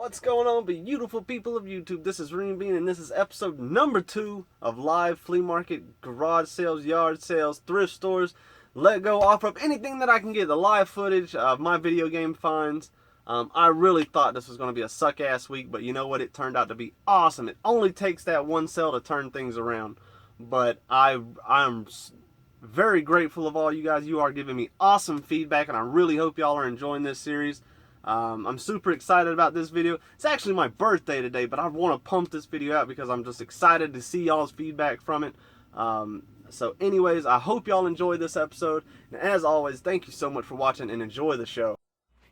What's going on, beautiful people of YouTube? This is Reem Bean, and this is episode number 2 of live flea market, garage sales, yard sales, thrift stores. Let go, offer up anything that I can get. The live footage of my video game finds. I really thought this was going to be a suck-ass week, but you know what? It turned out to be awesome. It only takes that one sale to turn things around. But I'm very grateful of all you guys. You are giving me awesome feedback, and I really hope y'all are enjoying this series. I'm super excited about this video. It's actually my birthday today, but I want to pump this video out because I'm just excited to see y'all's feedback from it. So anyways, I hope y'all enjoy this episode. And as always, thank you so much for watching and enjoy the show.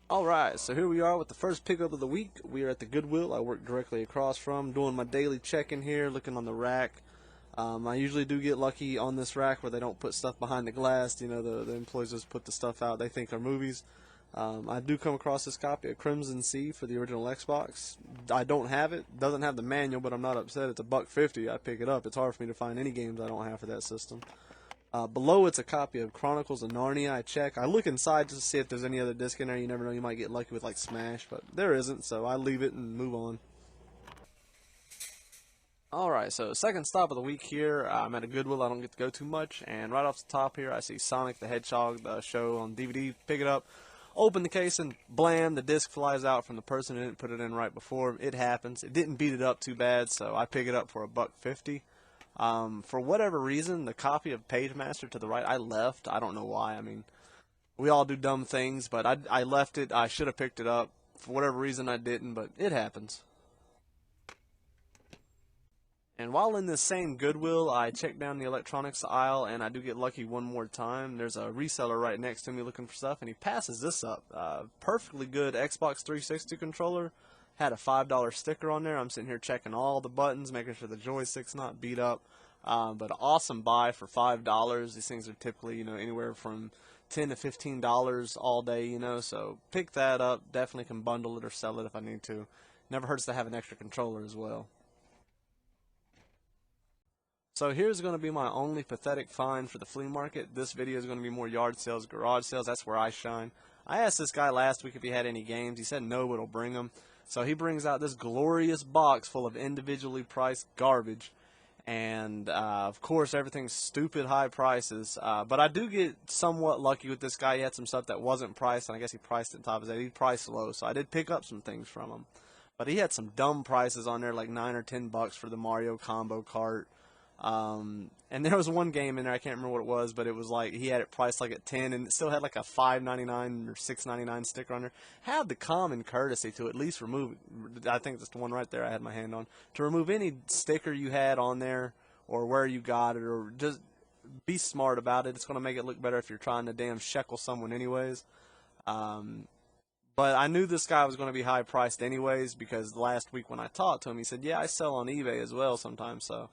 Alright, so here we are with the first pickup of the week. We are at the Goodwill I work directly across from, doing my daily check-in here, looking on the rack. I usually do get lucky on this rack where they don't put stuff behind the glass. You know, the employees just put the stuff out they think are movies. I do come across this copy of Crimson Sea for the original Xbox. I don't have it. Doesn't have the manual, but I'm not upset. It's $1.50. I pick it up. It's hard for me to find any games I don't have for that system. Below it's a copy of Chronicles of Narnia. I check. I look inside just to see if there's any other disc in there. You never know. You might get lucky with like Smash, but there isn't, so I leave it and move on. Alright, so second stop of the week here. I'm at a Goodwill I don't get to go too much, and right off the top here I see Sonic the Hedgehog, the show on DVD. Pick it up. Open the case and blam, the disc flies out from the person who didn't put it in right before. It happens. It didn't beat it up too bad, so I pick it up for $1.50. For whatever reason, the copy of Pagemaster to the right, I left. I don't know why. I mean, we all do dumb things, but I left it. I should have picked it up. For whatever reason, I didn't, but it happens. And while in this same Goodwill, I check down the electronics aisle, and I do get lucky one more time. There's a reseller right next to me looking for stuff, and he passes this up. Perfectly good Xbox 360 controller. Had a $5 sticker on there. I'm sitting here checking all the buttons, making sure the joystick's not beat up. But awesome buy for $5. These things are typically, you know, anywhere from $10 to $15 all day, you know. So pick that up. Definitely can bundle it or sell it if I need to. Never hurts to have an extra controller as well. So here's going to be my only pathetic find for the flea market. This video is going to be more yard sales, garage sales. That's where I shine. I asked this guy last week if he had any games. He said no, but he'll bring them. So he brings out this glorious box full of individually priced garbage. And, of course, everything's stupid high prices. But I do get somewhat lucky with this guy. He had some stuff that wasn't priced, and I guess he priced it on top of that. He priced low, so I did pick up some things from him. But he had some dumb prices on there, like $9 or $10 for the Mario combo cart. And there was one game in there, I can't remember what it was, but it was like, he had it priced like at 10 and it still had like a $5.99 or $6.99 sticker on there. Have the common courtesy to at least remove, I think that's the one right there I had my hand on, to remove any sticker you had on there or where you got it, or just be smart about it. It's going to make it look better if you're trying to damn shekel someone anyways. But I knew this guy was going to be high priced anyways, because last week when I talked to him, he said, yeah, I sell on eBay as well sometimes, so.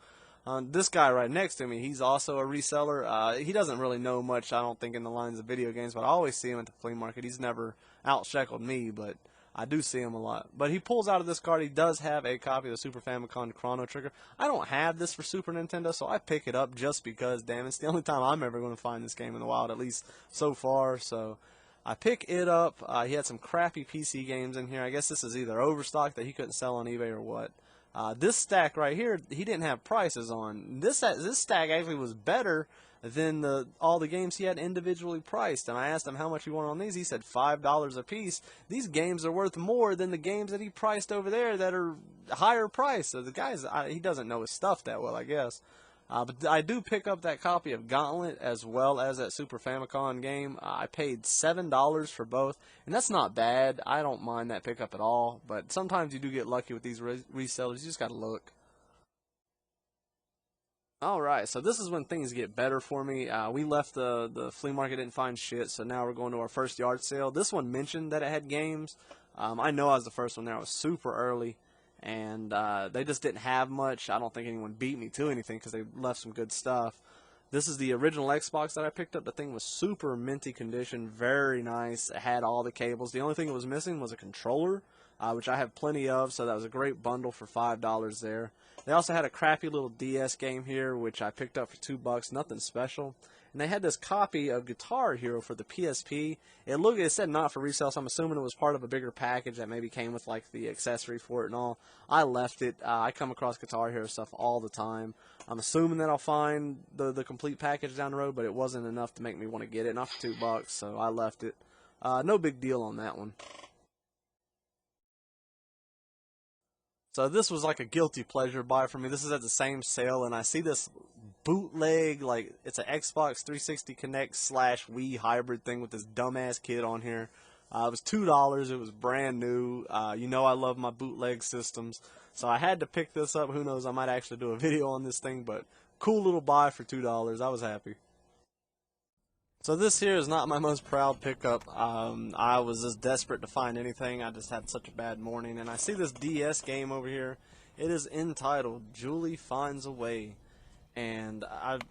This guy right next to me, he's also a reseller. He doesn't really know much, I don't think, in the lines of video games, but I always see him at the flea market. He's never out-sheckled me, but I do see him a lot. But he pulls out of this card, he does have a copy of the Super Famicom Chrono Trigger. I don't have this for Super Nintendo, so I pick it up just because, damn, it's the only time I'm ever going to find this game in the wild, at least so far, so I pick it up. He had some crappy PC games in here. I guess this is either overstock that he couldn't sell on eBay or what. This stack right here, he didn't have prices on. This stack actually was better than all the games he had individually priced. And I asked him how much he wanted on these. He said $5 a piece. These games are worth more than the games that he priced over there that are higher priced. So the guy's, he doesn't know his stuff that well, I guess. But I do pick up that copy of Gauntlet as well as that Super Famicom game. I paid $7 for both, and that's not bad. I don't mind that pickup at all, but sometimes you do get lucky with these resellers. You just got to look. Alright, so this is when things get better for me. We left the flea market, didn't find shit, so now we're going to our first yard sale. This one mentioned that it had games. I know I was the first one there. I was super early. And they just didn't have much. I don't think anyone beat me to anything because they left some good stuff. This is the original Xbox that I picked up. The thing was super minty condition, very nice. It had all the cables. The only thing it was missing was a controller, which I have plenty of, so that was a great bundle for $5 there. They also had a crappy little DS game here, which I picked up for $2, nothing special. and they had this copy of Guitar Hero for the PSP. It said not for resale, so I'm assuming it was part of a bigger package that maybe came with like the accessory for it and all. I left it. I come across Guitar Hero stuff all the time. I'm assuming that I'll find the complete package down the road, but it wasn't enough to make me want to get it, not for $2, so I left it. No big deal on that one. So this was like a guilty pleasure buy for me. This is at the same sale, and I see this bootleg, like it's an Xbox 360 Connect / Wii hybrid thing with this dumbass kid on here. It was $2. It was brand new. You know I love my bootleg systems, so I had to pick this up. Who knows? I might actually do a video on this thing, but cool little buy for $2. I was happy. So this here is not my most proud pickup. I was just desperate to find anything. I just had such a bad morning, and I see this DS game over here. It is entitled Julie Finds a Way, and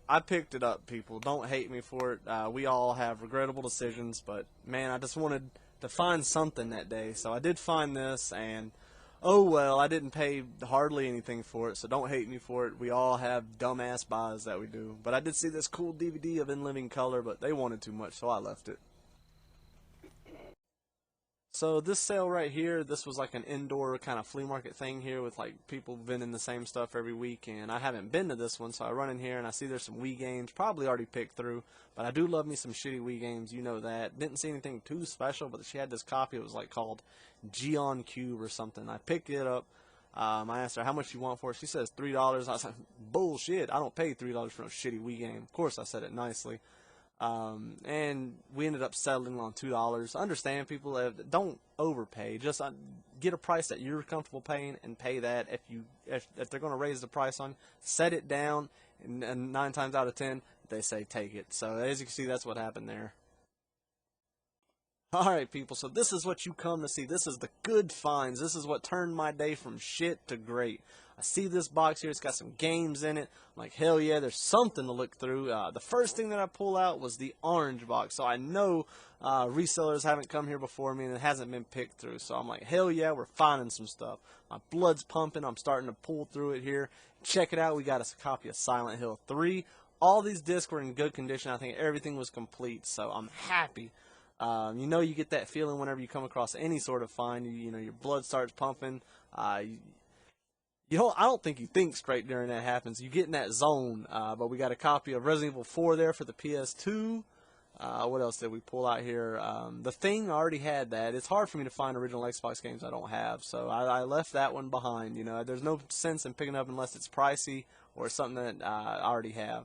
I picked it up. People, don't hate me for it. We all have regrettable decisions, but man, I just wanted to find something that day, so I did find this, and oh well, I didn't pay hardly anything for it, so don't hate me for it. We all have dumbass buys that we do. But I did see this cool DVD of In Living Color, but they wanted too much, so I left it. So this sale right here, this was like an indoor kind of flea market thing here with like people vending the same stuff every week, and I haven't been to this one, so I run in here and I see there's some Wii games, probably already picked through, but I do love me some shitty Wii games, you know that. Didn't see anything too special, but she had this copy, it was like called Geon Cube or something. I picked it up. I asked her how much you want for it. She says $3. I was like, bullshit, I don't pay $3 for no shitty Wii game. Of course I said it nicely. And we ended up settling on $2. I understand people don't overpay. Just get a price that you're comfortable paying and pay that. If they're going to raise the price on, set it down, and 9 times out of 10 they say take it. So as you can see, that's what happened there. Alright people, so this is what you come to see. This is the good finds. This is what turned my day from shit to great. I see this box here, it's got some games in it. I'm like, hell yeah, there's something to look through. The first thing that I pull out was the orange box. So I know resellers haven't come here before me and it hasn't been picked through. So I'm like, hell yeah, we're finding some stuff. My blood's pumping, I'm starting to pull through it here. Check it out, we got a copy of Silent Hill 3. All these discs were in good condition. I think everything was complete, so I'm happy. You know, you get that feeling whenever you come across any sort of find. You know, your blood starts pumping. I don't think you think straight during that happens. You get in that zone. But we got a copy of Resident Evil 4 there for the PS2. What else did we pull out here? The Thing, I already had that. It's hard for me to find original Xbox games I don't have, so I left that one behind. You know, there's no sense in picking up unless it's pricey or something that I already have.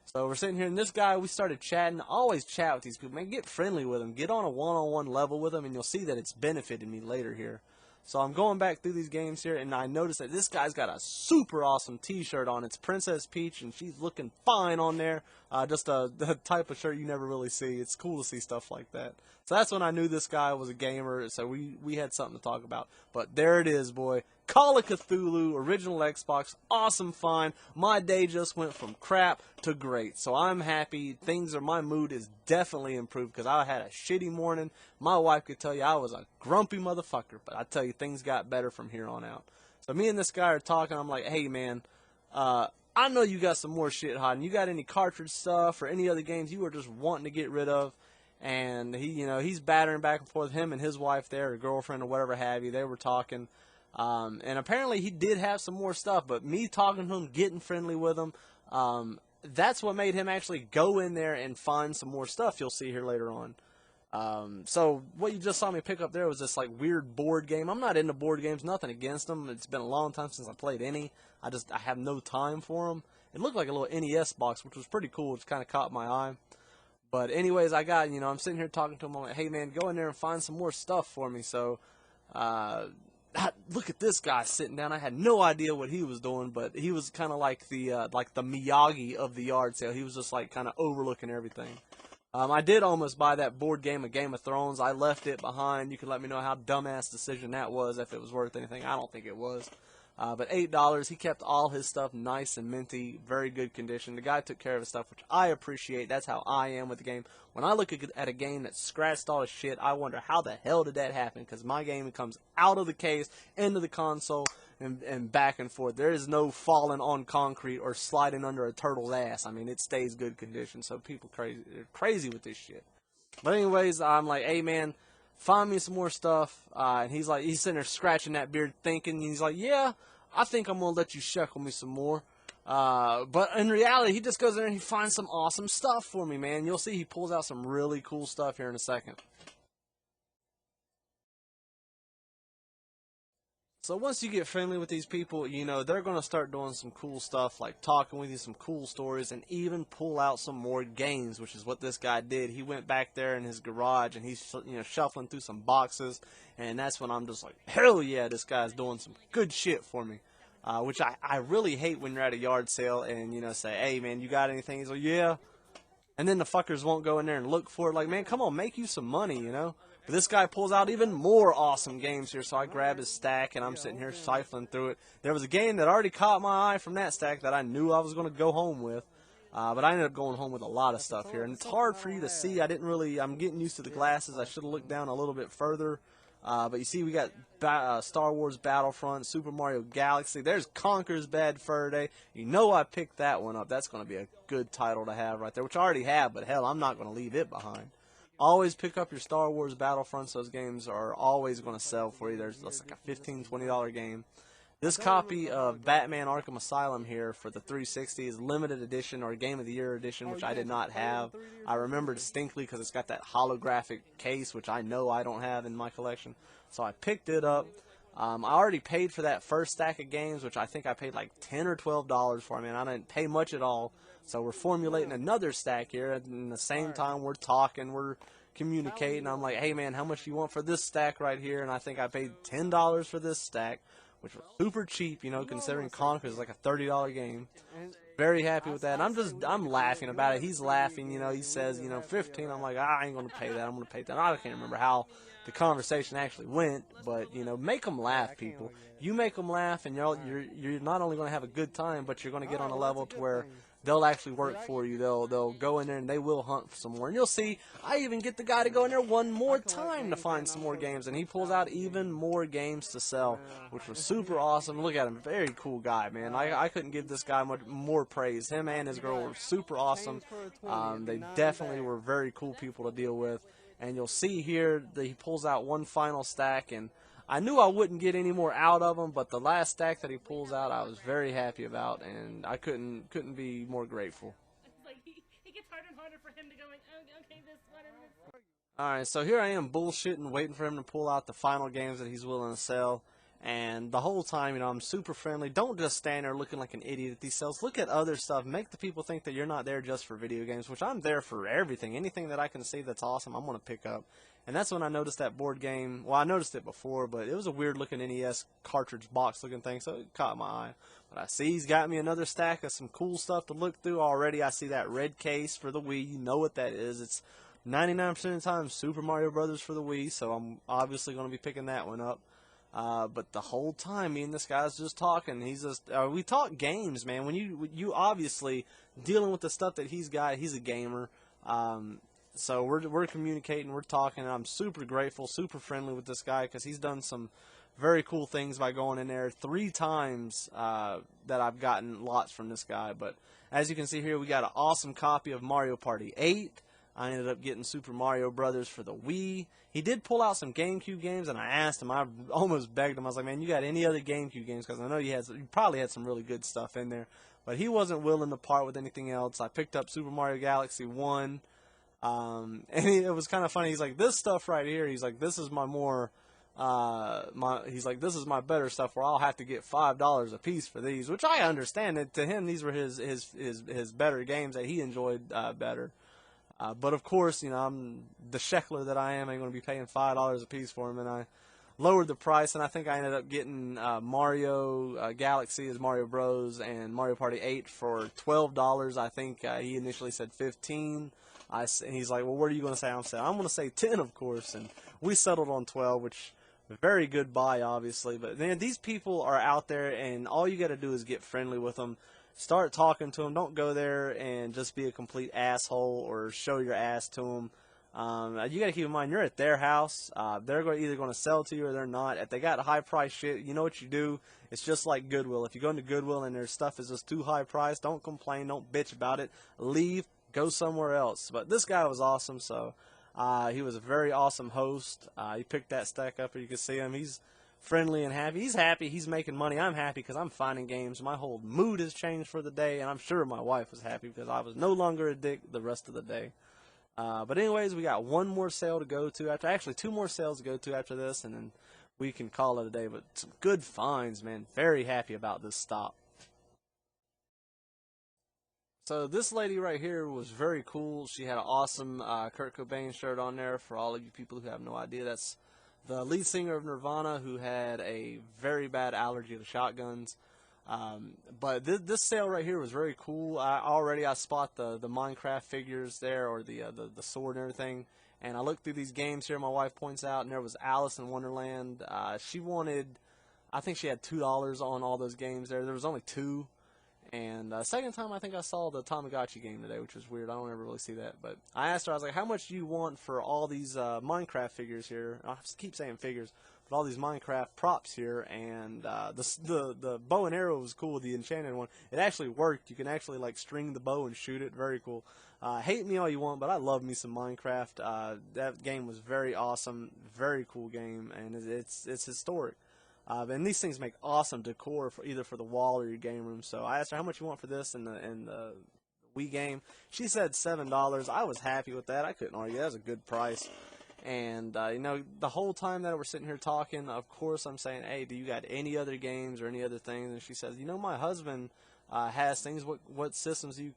So we're sitting here, and this guy, we started chatting. I always chat with these people. Man, get friendly with them. Get on a one-on-one level with them, and you'll see that it's benefited me later here. So I'm going back through these games here, and I noticed that this guy's got a super awesome t-shirt on. It's Princess Peach, and she's looking fine on there. Just the type of shirt you never really see. It's cool to see stuff like that. So that's when I knew this guy was a gamer, so we had something to talk about. But there it is, boy. Call of Cthulhu, original Xbox, awesome find. My day just went from crap to great, so I'm happy. My mood is definitely improved because I had a shitty morning. My wife could tell you I was a grumpy motherfucker, but I tell you, things got better from here on out. So me and this guy are talking. I'm like, hey man, I know you got some more shit hiding. You got any cartridge stuff or any other games you were just wanting to get rid of? And he's battering back and forth. Him and his wife there, or girlfriend or whatever have you, they were talking. And apparently he did have some more stuff, but me talking to him, getting friendly with him, that's what made him actually go in there and find some more stuff you'll see here later on. So what you just saw me pick up there was this like weird board game. I'm not into board games, nothing against them. It's been a long time since I played any. I have no time for them. It looked like a little NES box, which was pretty cool. It kind of caught my eye. But anyways, I'm sitting here talking to him. I'm like, hey man, go in there and find some more stuff for me. So, look at this guy sitting down. I had no idea what he was doing, but he was kind of like the Miyagi of the yard sale. He was just like kind of overlooking everything. I did almost buy that board game of Game of Thrones. I left it behind. You can let me know how dumbass decision that was, if it was worth anything. I don't think it was. But $8, he kept all his stuff nice and minty, very good condition. The guy took care of his stuff, which I appreciate. That's how I am with the game. When I look at a game that's scratched all the shit, I wonder how the hell did that happen? Because my game comes out of the case, into the console, and back and forth. There is no falling on concrete or sliding under a turtle's ass. I mean, it stays good condition. So people crazy with this shit. But anyways, I'm like, hey man, find me some more stuff. And he's sitting there scratching that beard thinking, he's like, yeah, I think I'm going to let you shekel me some more. But in reality, he just goes in there and he finds some awesome stuff for me, man. You'll see he pulls out some really cool stuff here in a second. So once you get friendly with these people, you know, they're going to start doing some cool stuff, like talking with you, some cool stories, and even pull out some more games, which is what this guy did. He went back there in his garage, and he's, you know, shuffling through some boxes, and that's when I'm just like, hell yeah, this guy's doing some good shit for me. Which I really hate when you're at a yard sale and, you know, say, hey, man, you got anything? He's like, yeah. And then the fuckers won't go in there and look for it. Like, man, come on, make you some money, you know? But this guy pulls out even more awesome games here, so I grab his stack, and I'm sitting here siphoning through it. There was a game that already caught my eye from that stack that I knew I was going to go home with. But I ended up going home with a lot of stuff here. And it's hard for you to see. I'm getting used to the glasses. I should have looked down a little bit further. But you see, we got Star Wars Battlefront, Super Mario Galaxy. There's Conker's Bad Fur Day. You know I picked that one up. That's going to be a good title to have right there, which I already have, but hell, I'm not going to leave it behind. Always pick up your Star Wars Battlefronts. Those games are always going to sell for you. There's like a $15, $20 game. This copy of Batman Arkham Asylum here for the 360 is limited edition or Game of the Year edition, which I did not have. I remember distinctly because it's got that holographic case, which I know I don't have in my collection. So I picked it up. I already paid for that first stack of games, which I think I paid like $10 or $12 for. I mean, I didn't pay much at all. So we're formulating another stack here. And at the same time, we're talking, we're communicating. I'm like, hey, man, how much do you want for this stack right here? And I think I paid $10 for this stack, which was super cheap, you know, considering Conker is like a $30 game. Very happy with that. And I'm laughing about it. He's laughing, you know, he says, you know, 15. I'm like, I ain't going to pay that. I'm going to pay that. I can't remember how the conversation actually went, but, you know, make them laugh, people. You make them laugh, and you're not only going to have a good time, but you're going to get on a level to where they'll actually work for you. They'll go in there and they will hunt for some more. And you'll see, I even get the guy to go in there one more time to find some more games, and he pulls out even more games to sell, which was super awesome. Look at him, very cool guy, man. I couldn't give this guy much more praise. Him and his girl were super awesome. They definitely were very cool people to deal with. And you'll see here that he pulls out one final stack, and I knew I wouldn't get any more out of him, but the last stack that he pulls out, I was very happy about, and I couldn't be more grateful. It's like it gets harder and harder for him to go like, oh, okay, this one and this. Alright, so here I am bullshitting, waiting for him to pull out the final games that he's willing to sell. And the whole time, you know, I'm super friendly. Don't just stand there looking like an idiot at these sales. Look at other stuff. Make the people think that you're not there just for video games, which I'm there for everything. Anything that I can see that's awesome, I'm going to pick up. And that's when I noticed that board game. Well, I noticed it before, but it was a weird-looking NES cartridge box-looking thing, so it caught my eye. But I see he's got me another stack of some cool stuff to look through already. I see that red case for the Wii. You know what that is. It's 99% of the time Super Mario Brothers for the Wii, so I'm obviously going to be picking that one up. But the whole time, me and this guy's just talking. He's just we talk games, man. When you obviously dealing with the stuff that he's got, he's a gamer. So we're communicating, we're talking. And I'm super grateful, super friendly with this guy because he's done some very cool things by going in there 3 times that I've gotten lots from this guy. But as you can see here, we got an awesome copy of Mario Party 8. I ended up getting Super Mario Brothers for the Wii. He did pull out some GameCube games, and I asked him, I almost begged him. I was like, man, you got any other GameCube games? Because I know you probably had some really good stuff in there. But he wasn't willing to part with anything else. I picked up Super Mario Galaxy 1. And it was kind of funny. He's like, this stuff right here, he's like, this is my more... he's like, this is my better stuff where I'll have to get $5 a piece for these, which I understand. That to him, these were his better games that he enjoyed better. But of course, you know, I'm the sheckler that I am. I'm going to be paying $5 a piece for them, and I lowered the price, and I think I ended up getting Mario Galaxy as Mario Bros. And Mario Party 8 for $12. I think he initially said $15. And he's like, well, what are you going to say? I'm going to say 10, of course, and we settled on 12, which Very good buy, obviously. But man, these people are out there, and all you got to do is get friendly with them. Start talking to them. Don't go there and just be a complete asshole or show your ass to them. You got to keep in mind, you're at their house. They're either going to sell to you or they're not. If they got high price shit, you know what you do. It's just like Goodwill. If you go into Goodwill and their stuff is just too high priced, don't complain. Don't bitch about it. Leave. Go somewhere else. But this guy was awesome, so he was a very awesome host. He picked that stack up, and you can see him. He's friendly and happy. He's happy. He's making money. I'm happy because I'm finding games. My whole mood has changed for the day, and I'm sure my wife was happy because I was no longer a dick the rest of the day. But anyways, we got one more sale to go to after. Actually, two more sales to go to after this, and then we can call it a day. But some good finds, man. Very happy about this stop. So this lady right here was very cool. She had an awesome Kurt Cobain shirt on there. For all of you people who have no idea, that's the lead singer of Nirvana, who had a very bad allergy to shotguns. But this sale right here was very cool. I spot the Minecraft figures there, or the sword and everything. And I looked through these games here. My wife points out, and there was Alice in Wonderland. She wanted, I think she had $2 on all those games there. There was only two. And second time, I think I saw the Tamagotchi game today, which was weird. I don't ever really see that. But I asked her, I was like, how much do you want for all these Minecraft figures here? I keep saying figures, but all these Minecraft props here. And the bow and arrow was cool, the enchanted one. It actually worked. You can actually like string the bow and shoot it. Very cool. Hate me all you want, but I love me some Minecraft. That game was very awesome. Very cool game, and it's historic. And these things make awesome decor for either for the wall or your game room. So I asked her how much you want for this in the Wii game. She said $7. I was happy with that. I couldn't argue. That was a good price. And you know, the whole time that we're sitting here talking, of course I'm saying, hey, do you got any other games or any other things? And she says, you know, my husband has things. What systems you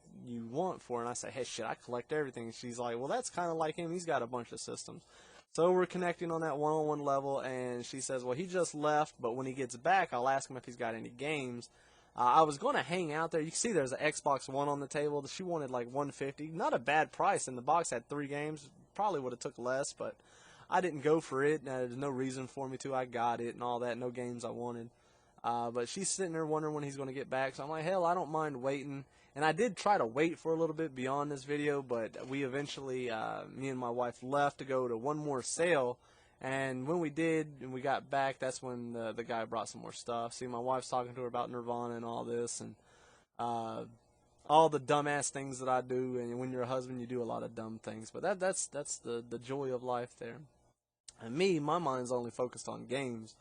want for? And I say, hey, shit, I collect everything. And she's like, well, that's kind of like him. He's got a bunch of systems. So we're connecting on that one-on-one level, and she says, well, he just left, but when he gets back, I'll ask him if he's got any games. I was going to hang out there. You can see there's an Xbox One on the table. She wanted like $150. Not a bad price, and the box had 3 games. Probably would have took less, but I didn't go for it. There's no reason for me to. I got it and all that. No games I wanted. But she's sitting there wondering when he's going to get back. So I'm like, hell, I don't mind waiting. And I did try to wait for a little bit beyond this video, but we eventually, me and my wife left to go to one more sale. And when we did, and we got back, that's when the guy brought some more stuff. See, my wife's talking to her about Nirvana and all this, and all the dumbass things that I do. And when you're a husband, you do a lot of dumb things. But that's the joy of life there. And me, my mind's only focused on games.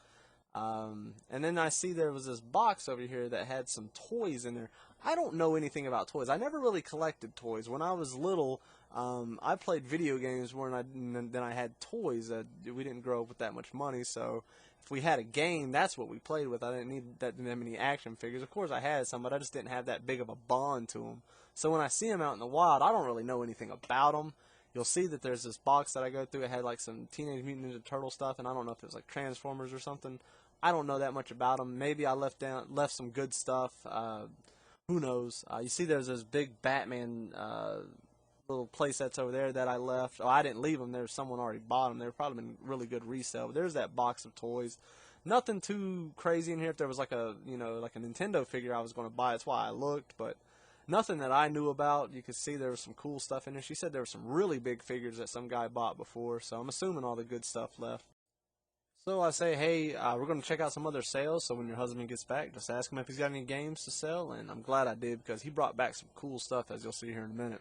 And then I see there was this box over here that had some toys in there. I don't know anything about toys. I never really collected toys. When I was little, I played video games more than I had toys. We didn't grow up with that much money, so if we had a game, that's what we played with. I didn't need that many action figures. Of course, I had some, but I just didn't have that big of a bond to them. So when I see them out in the wild, I don't really know anything about them. You'll see that there's this box that I go through. It had like some Teenage Mutant Ninja Turtle stuff, and I don't know if it was like Transformers or something. I don't know that much about them. Maybe I left some good stuff. Who knows? You see there's this big Batman little place that's over there that I left. Oh, I didn't leave them. There's someone already bought them. They've probably been really good resale. But there's that box of toys. Nothing too crazy in here. If there was like a Nintendo figure I was going to buy, that's why I looked. But nothing that I knew about. You could see there was some cool stuff in there. She said there were some really big figures that some guy bought before. So I'm assuming all the good stuff left. So I say, hey, we're going to check out some other sales, so when your husband gets back, just ask him if he's got any games to sell, and I'm glad I did, because he brought back some cool stuff, as you'll see here in a minute.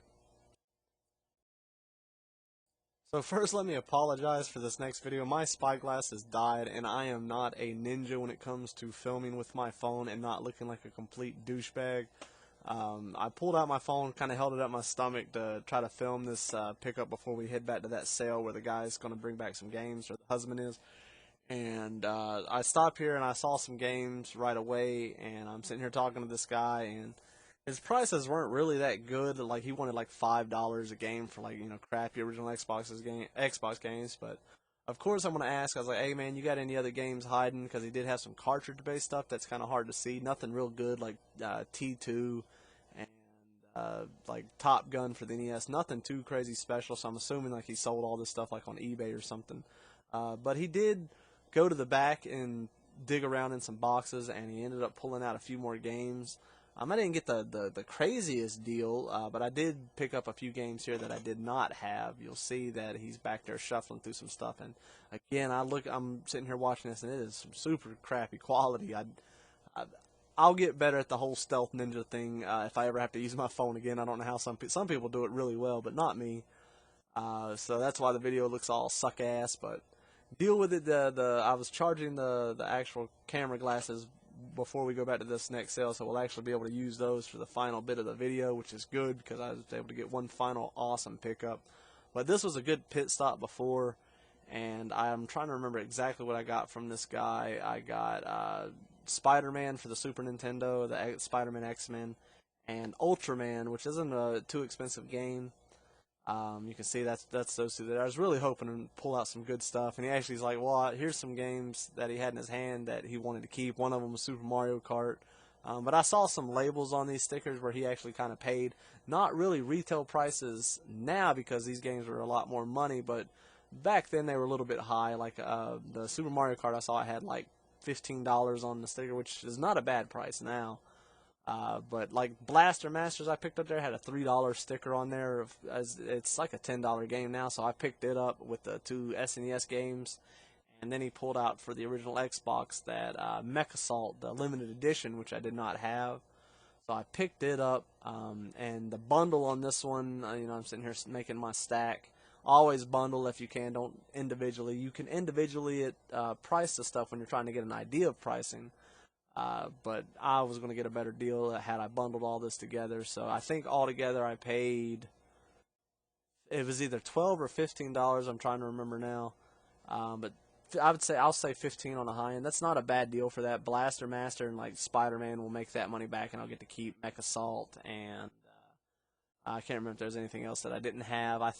So first, let me apologize for this next video. My spyglass has died, and I am not a ninja when it comes to filming with my phone and not looking like a complete douchebag. I pulled out my phone, kind of held it up my stomach to try to film this pickup before we head back to that sale where the guy's going to bring back some games, or the husband is. And I stopped here and I saw some games right away, and I'm sitting here talking to this guy, and his prices weren't really that good. Like, he wanted like $5 a game for, like, crappy original Xbox games. But of course I'm gonna ask. I was like, hey man, you got any other games hiding? Because he did have some cartridge-based stuff that's kind of hard to see. Nothing real good like T2 and like Top Gun for the NES. Nothing too crazy special. So I'm assuming like he sold all this stuff like on eBay or something. But he did go to the back and dig around in some boxes, and he ended up pulling out a few more games. I didn't get the craziest deal, but I did pick up a few games here that I did not have. You'll see that he's back there shuffling through some stuff, and again, I'm sitting here watching this, and it is some super crappy quality. I'll get better at the whole stealth ninja thing if I ever have to use my phone again. I don't know how some people do it really well, but not me. So that's why the video looks all suck ass. But deal with it. I was charging the actual camera glasses before we go back to this next sale, so we'll actually be able to use those for the final bit of the video, which is good because I was able to get one final awesome pickup. But this was a good pit stop before, and I'm trying to remember exactly what I got from this guy. I got Spider-Man for the Super Nintendo, the Spider-Man X-Men, and Ultraman, which isn't a too expensive game. You can see that's those two there. I was really hoping to pull out some good stuff, and he actually is like, well, here's some games that he had in his hand that he wanted to keep. One of them was Super Mario Kart. But I saw some labels on these stickers where he actually kind of paid, not really retail prices now because these games were a lot more money, but back then they were a little bit high. Like the Super Mario Kart I saw, I had like $15 on the sticker, which is not a bad price now. But like Blaster Masters I picked up there had a $3 sticker on there. It's like a $10 game now, so I picked it up with the two SNES games. And then he pulled out for the original Xbox that Mech Assault, the limited edition, which I did not have. So I picked it up, and the bundle on this one, I'm sitting here making my stack. Always bundle if you can, don't individually. You can individually price the stuff when you're trying to get an idea of pricing. But I was going to get a better deal had I bundled all this together. So I think altogether I paid, it was either $12 or $15. I'm trying to remember now. But I'll say 15 on the high end. That's not a bad deal for that. Blaster Master and like Spider-Man will make that money back, and I'll get to keep Mech Assault, and I can't remember if there's anything else that I didn't have. I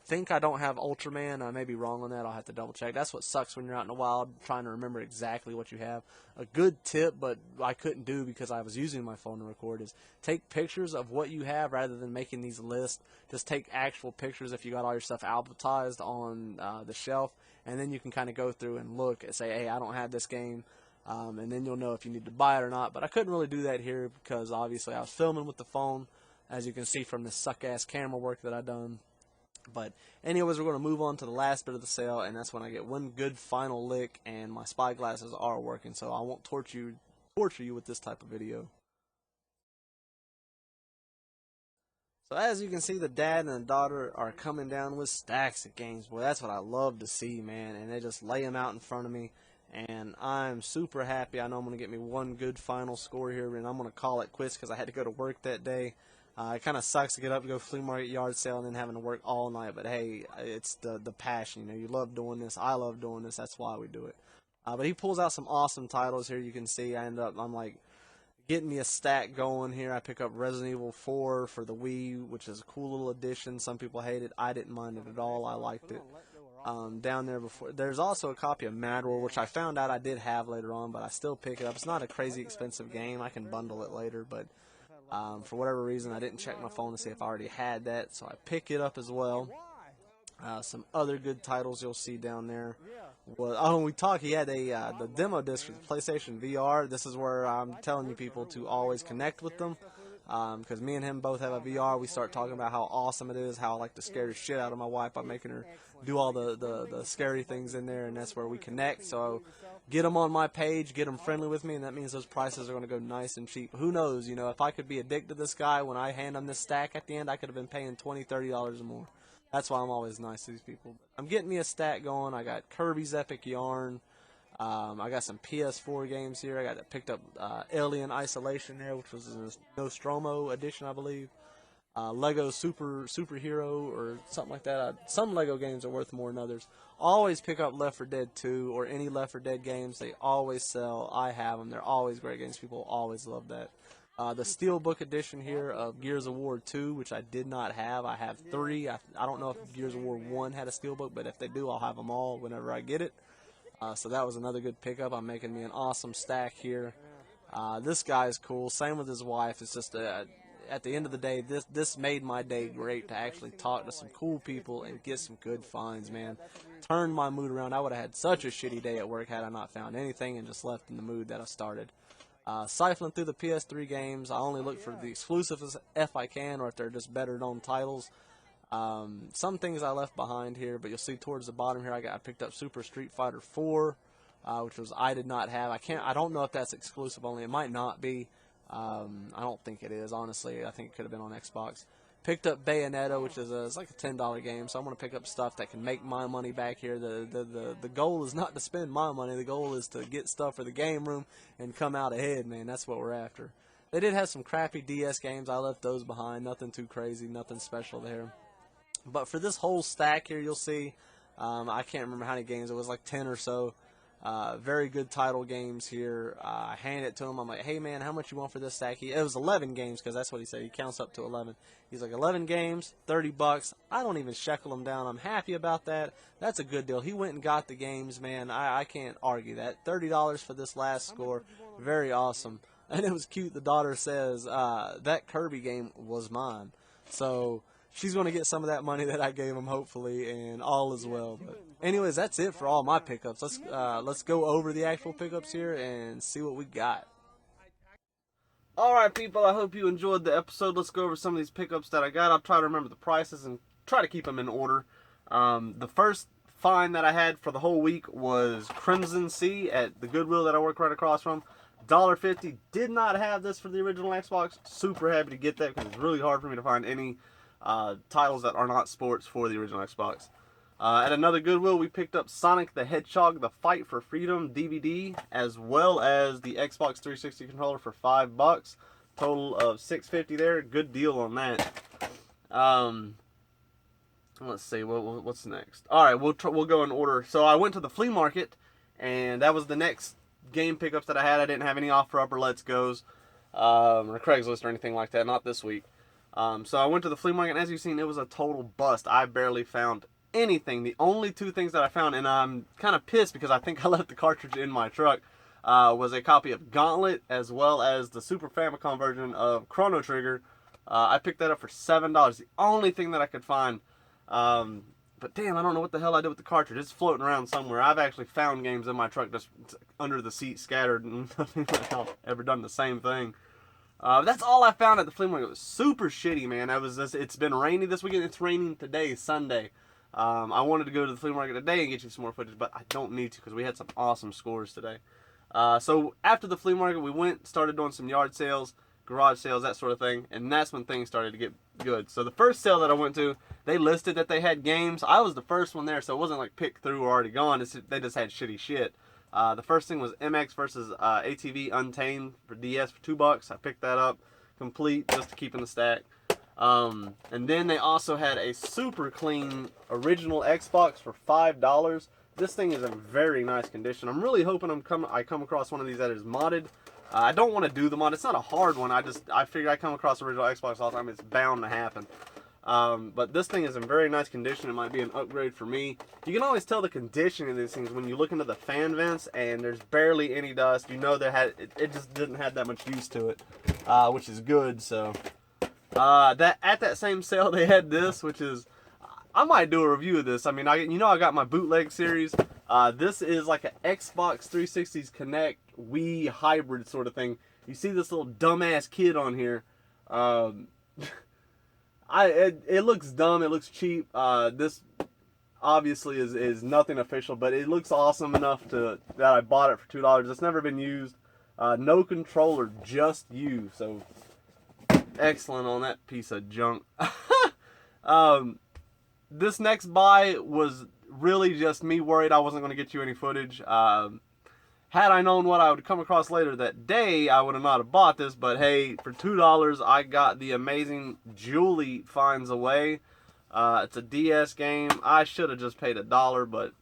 think I don't have Ultraman. I may be wrong on that. I'll have to double check. That's what sucks when you're out in the wild trying to remember exactly what you have. A good tip, but I couldn't do because I was using my phone to record, is take pictures of what you have rather than making these lists. Just take actual pictures if you got all your stuff alphabetized on the shelf, and then you can kind of go through and look and say, hey, I don't have this game, and then you'll know if you need to buy it or not. But I couldn't really do that here because obviously I was filming with the phone, as you can see from the suck-ass camera work that I've done. But anyways, we're going to move on to the last bit of the sale, and that's when I get one good final lick and my spy glasses are working, so I won't torture you with this type of video. So as you can see, the dad and the daughter are coming down with stacks of games. Boy, that's what I love to see, man, and they just lay them out in front of me, and I'm super happy. I know I'm going to get me one good final score here, and I'm going to call it quits because I had to go to work that day. It kind of sucks to get up and go flea market, yard sale, and then having to work all night. But hey, it's the passion. You love doing this. I love doing this. That's why we do it. But he pulls out some awesome titles here. You can see I'm like getting me a stack going here. I pick up Resident Evil 4 for the Wii, which is a cool little addition. Some people hate it. I didn't mind it at all. I liked it. Down there before, there's also a copy of Mad World, which I found out I did have later on, but I still pick it up. It's not a crazy expensive game. I can bundle it later, but for whatever reason, I didn't check my phone to see if I already had that, so I pick it up as well. Some other good titles you'll see down there. Well, he had the demo disc for the PlayStation VR. This is where I'm telling you people to always connect with them, because me and him both have a VR. We start talking about how awesome it is, how I like to scare the shit out of my wife by making her do all the scary things in there, and that's where we connect. So get them on my page, get them friendly with me, and that means those prices are going to go nice and cheap. Who knows, if I could be a dick to this guy, when I hand him this stack at the end, I could have been paying $20, $30 or more. That's why I'm always nice to these people. I'm getting me a stack going. I got Kirby's Epic Yarn. I got some PS4 games here. I picked up Alien Isolation there, which was a Nostromo edition, I believe. Lego Superhero or something like that. Some Lego games are worth more than others. Always pick up Left 4 Dead 2 or any Left 4 Dead games. They always sell. I have them. They're always great games. People always love that. The Steelbook edition here of Gears of War 2, which I did not have. I have 3. I don't know if Gears of War 1 had a Steelbook, but if they do, I'll have them all whenever I get it. So that was another good pickup. I'm making me an awesome stack here. This guy is cool. Same with his wife. It's just at the end of the day, this made my day great to actually talk to some cool people and get some good finds, man. turned my mood around. I would have had such a shitty day at work had I not found anything and just left in the mood that I started. Siphoning through the PS3 games, I only look for the exclusives if I can, or if they're just better known titles. Some things I left behind here, but you'll see towards the bottom here, I picked up Super Street Fighter 4, which was I did not have. I don't know if that's exclusive only. It might not be. I don't think it is, honestly. I think it could have been on Xbox. Picked up Bayonetta, which is it's like a $10 game, so I'm going to pick up stuff that can make my money back here. The goal is not to spend my money. The goal is to get stuff for the game room and come out ahead, man. That's what we're after. They did have some crappy DS games. I left those behind. Nothing too crazy, nothing special there. But for this whole stack here, you'll see, I can't remember how many games. It was like 10 or so. Very good title games here. I handed it to him. I'm like, hey, man, how much you want for this stack? It was 11 games because that's what he said. He counts up to 11. He's like, 11 games, $30. I don't even shekel them down. I'm happy about that. That's a good deal. He went and got the games, man. I can't argue that. $30 for this last score. Very awesome. And it was cute. The daughter says, that Kirby game was mine. So she's going to get some of that money that I gave him, hopefully, and all is well. But anyways, that's it for all my pickups. Let's go over the actual pickups here and see what we got. Alright, people, I hope you enjoyed the episode. Let's go over some of these pickups that I got. I'll try to remember the prices and try to keep them in order. The first find that I had for the whole week was Crimson Sea at the Goodwill that I work right across from. $1.50. Did not have this for the original Xbox. Super happy to get that because it's really hard for me to find any titles that are not sports for the original Xbox. At another Goodwill, we picked up Sonic the Hedgehog, The Fight for Freedom DVD, as well as the Xbox 360 controller for $5. Total of $6.50 there. Good deal on that. Let's see, what's next? All right, we'll go in order. So I went to the flea market, and that was the next game pickups that I had. I didn't have any OfferUp or Let's Go's, or Craigslist or anything like that. Not this week. So I went to the flea market, and as you've seen, it was a total bust. I barely found anything. The only two things that I found, and I'm kind of pissed because I think I left the cartridge in my truck, was a copy of Gauntlet as well as the Super Famicom version of Chrono Trigger. I picked that up for $7. The only thing that I could find. But damn, I don't know what the hell I did with the cartridge. It's floating around somewhere. I've actually found games in my truck just under the seat scattered, and nothing like I've ever done the same thing. That's all I found at the flea market. It was super shitty, man. It's been rainy this weekend. It's raining today, Sunday. I wanted to go to the flea market today and get you some more footage, but I don't need to because we had some awesome scores today. So after the flea market, we started doing some yard sales, garage sales, that sort of thing, and that's when things started to get good. So the first sale that I went to, they listed that they had games. I was the first one there, so it wasn't like picked through or already gone. They just had shitty shit. The first thing was MX versus ATV Untamed for DS for $2. I picked that up complete just to keep in the stack. And then they also had a super clean original Xbox for $5. This thing is in very nice condition. I'm really hoping I come across one of these that is modded. I don't want to do the mod. It's not a hard one. I figure I come across original Xbox all the time. It's bound to happen. But this thing is in very nice condition. It might be an upgrade for me. You can always tell the condition of these things when you look into the fan vents and there's barely any dust. You know it just didn't have that much use to it, which is good. So at that same sale they had this, which is I might do a review of this. I mean, I got my bootleg series. This is like an Xbox 360's Kinect Wii hybrid sort of thing. You see this little dumbass kid on here. It looks dumb. It looks cheap. This obviously is nothing official, but it looks awesome enough that I bought it for $2. It's never been used. No controller, just you. So excellent on that piece of junk. This next buy was really just me worried I wasn't going to get you any footage. Had I known what I would come across later that day, I would have not have bought this. But hey, for $2, I got the amazing Julie Finds a Way. It's a DS game. I should have just paid $1, but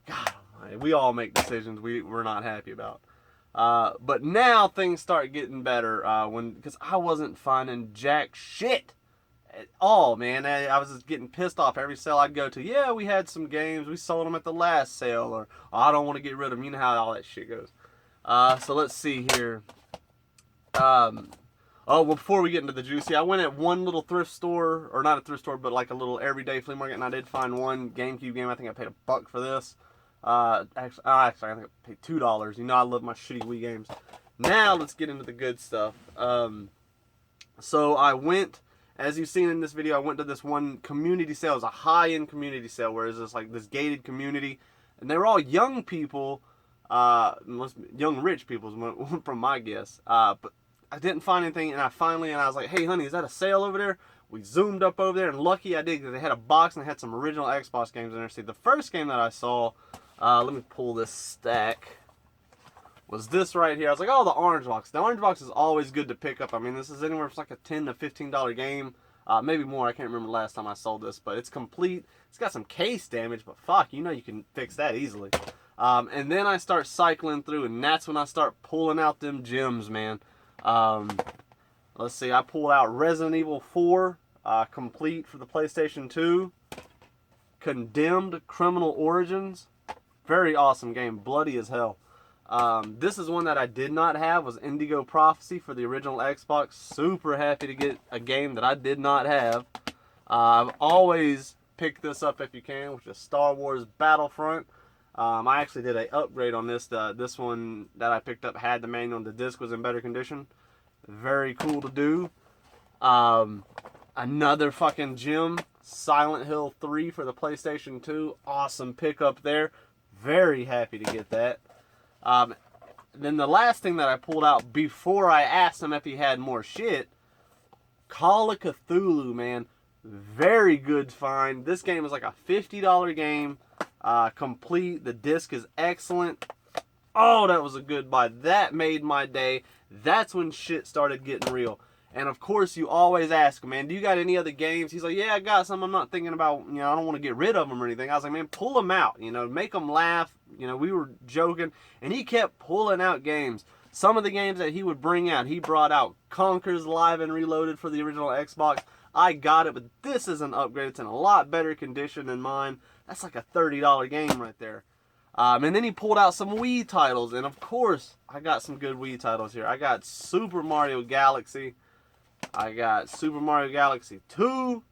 God almighty, we all make decisions we're not happy about. But now things start getting better because I wasn't finding jack shit at all, man. I was just getting pissed off every sale I'd go to. Yeah, we had some games. We sold them at the last sale. Or, oh, I don't want to get rid of them. You know how all that shit goes. So let's see here. Oh, well, before we get into the juicy, I went at one little thrift store, or not a thrift store, but like a little everyday flea market, and I did find one GameCube game. I think I paid $1 for this. Actually, I think I paid $2. You know, I love my shitty Wii games. Now let's get into the good stuff. So I went, as you've seen in this video, I went to this one community sale. It was a high-end community sale, where it's just like this gated community, and they were all young people, young rich people, from my guess. But I didn't find anything, and I was like, hey, honey, is that a sale over there? We zoomed up over there, and lucky I did, because they had a box, and they had some original Xbox games in there. See, the first game that I saw, let me pull this stack, was this right here. I was like, oh, the orange box. The orange box is always good to pick up. I mean, this is anywhere from like a $10 to $15 game, maybe more. I can't remember last time I sold this, but it's complete. It's got some case damage, but fuck, you know you can fix that easily. And then I start cycling through, and that's when I start pulling out them gems, man. Let's see, I pulled out Resident Evil 4, complete for the PlayStation 2. Condemned Criminal Origins. Very awesome game, bloody as hell. This is one that I did not have, was Indigo Prophecy for the original Xbox. Super happy to get a game that I did not have. I've always picked this up if you can, which is Star Wars Battlefront. I actually did an upgrade on this. This one that I picked up had the manual, and the disc was in better condition. Very cool to do. Another fucking gem, Silent Hill 3 for the PlayStation 2. Awesome pickup there. Very happy to get that. Then the last thing that I pulled out before I asked him if he had more shit, Call of Cthulhu, man. Very good find. This game is like a $50 game. Complete. The disc is excellent. Oh, that was a good buy. That made my day. That's when shit started getting real. And of course, you always ask him, man, do you got any other games? He's like, yeah, I got some. I'm not thinking about, I don't want to get rid of them or anything. I was like, man, pull them out, make them laugh. We were joking. And he kept pulling out games. Some of the games that he would bring out, he brought out Conker's Live and Reloaded for the original Xbox. I got it, but this is an upgrade. It's in a lot better condition than mine. That's like a $30 game right there. And then he pulled out some Wii titles. And of course, I got some good Wii titles here. I got Super Mario Galaxy. I got Super Mario Galaxy 2.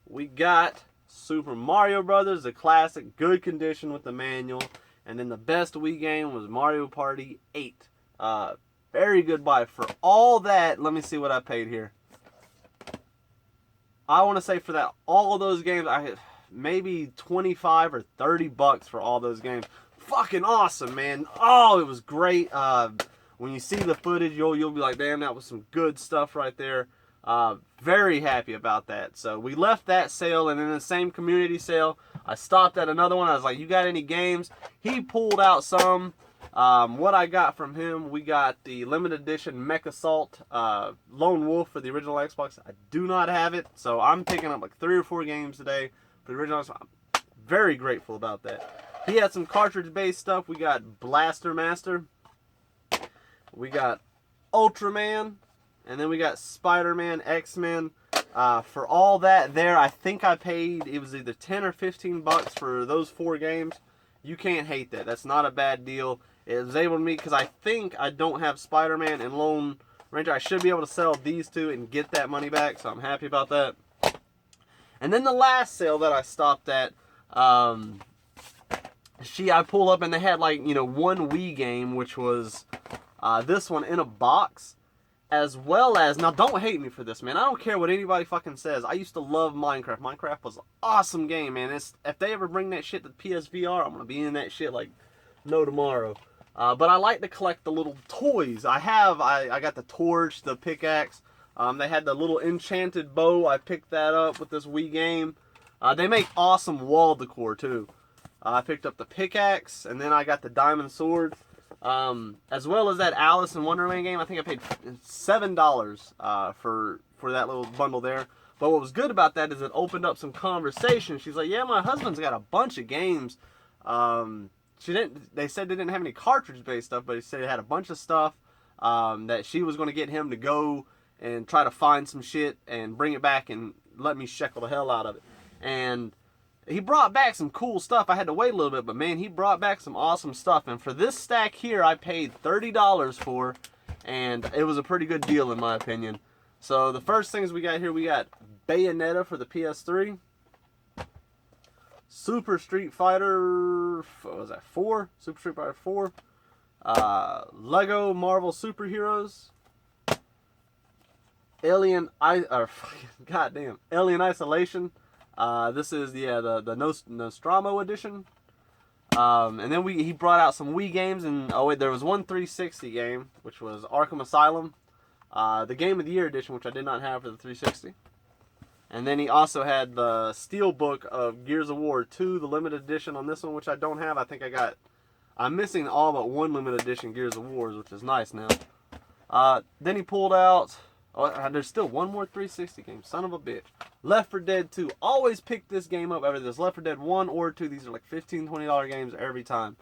We got Super Mario Brothers, the classic, good condition with the manual. And then the best Wii game was Mario Party 8. Very good buy. For all that, let me see what I paid here. I want to say for that, all of those games, I had maybe 25 or 30 bucks for all those games. Fucking awesome, man. Oh, it was great. When you see the footage, you'll be like, damn, that was some good stuff right there. Very happy about that. So we left that sale, and in the same community sale, I stopped at another one. I was like, you got any games? He pulled out some. What I got from him, we got the limited edition Mech Assault Lone Wolf for the original Xbox. I do not have it, so I'm picking up like 3 or 4 games today for the original Xbox. I'm very grateful about that. He had some cartridge-based stuff. We got Blaster Master. We got Ultraman, and then we got Spider-Man, X-Men. For all that there, I think I paid, it was either 10 or 15 bucks for those 4 games. You can't hate that. That's not a bad deal. It was able to meet, because I think I don't have Spider-Man and Lone Ranger. I should be able to sell these 2 and get that money back, so I'm happy about that. And then the last sale that I stopped at, I pull up and they had like, one Wii game, which was this one in a box, as well as, now don't hate me for this, man. I don't care what anybody fucking says. I used to love Minecraft. Minecraft was an awesome game, man. If they ever bring that shit to PSVR, I'm going to be in that shit like no tomorrow. But I like to collect the little toys. I got the torch, the pickaxe. They had the little enchanted bow. I picked that up with this Wii game. They make awesome wall decor too. I picked up the pickaxe, and then I got the diamond sword. As well as that Alice in Wonderland game. I think I paid $7 for that little bundle there. But what was good about that is it opened up some conversation. She's like, yeah, my husband's got a bunch of games. They said they didn't have any cartridge-based stuff, but he said it had a bunch of stuff that she was going to get him to go and try to find some shit and bring it back and let me shekel the hell out of it. And he brought back some cool stuff. I had to wait a little bit, but man, he brought back some awesome stuff. And for this stack here, I paid $30 for. and it was a pretty good deal in my opinion. So the first things we got here, we got Bayonetta for the PS3, Super Street Fighter, what was that, 4? Super Street Fighter 4, Lego Marvel Superheroes, Alien Isolation. This is the Nostromo edition. And then he brought out some Wii games, and there was one 360 game, which was Arkham Asylum, the Game of the Year edition, which I did not have for the 360. And then he also had the Steelbook of Gears of War 2, the limited edition on this one, which I don't have. I'm missing all but one limited edition Gears of Wars, which is nice now. Then he pulled out, there's still one more 360 game, son of a bitch. Left 4 Dead 2. Always pick this game up, whether there's Left 4 Dead 1 or 2. These are like $15, $20 games every time.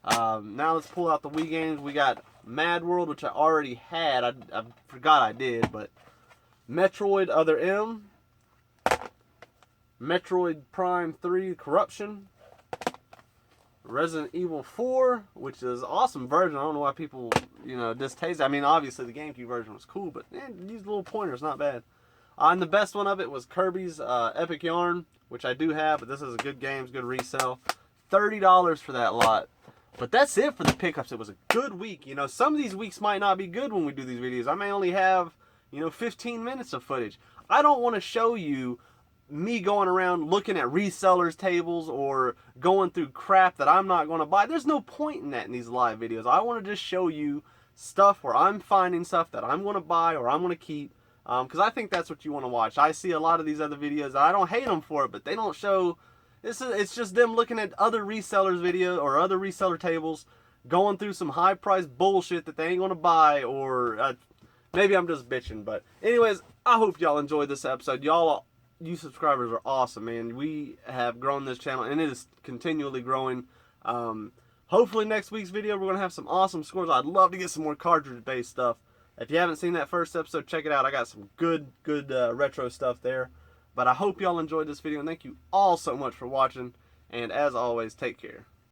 Now let's pull out the Wii games. We got Mad World, which I already had. I forgot I did, but Metroid Other M, Metroid Prime 3 Corruption, Resident Evil 4, which is an awesome version. I don't know why people, distaste it. I mean, obviously the GameCube version was cool, but these little pointers, not bad. And the best one of it was Kirby's Epic Yarn, which I do have, but this is a good game, it's good resale. $30 for that lot. But that's it for the pickups. It was a good week. Some of these weeks might not be good when we do these videos. I may only have, 15 minutes of footage. I don't want to show you me going around looking at resellers tables or going through crap that I'm not going to buy. There's no point in that in these live videos. I want to just show you stuff where I'm finding stuff that I'm going to buy or I'm going to keep, because I think that's what you want to watch. I see a lot of these other videos, and I don't hate them for it, but they don't show. It's just them looking at other resellers video or other reseller tables, going through some high price bullshit that they ain't going to buy, or maybe I'm just bitching. But anyways, I hope y'all enjoyed this episode. You subscribers are awesome, man. We have grown this channel, and it is continually growing. Hopefully next week's video, we're going to have some awesome scores. I'd love to get some more cartridge-based stuff. If you haven't seen that first episode, check it out. I got some good retro stuff there. But I hope y'all enjoyed this video, and thank you all so much for watching. And as always, take care.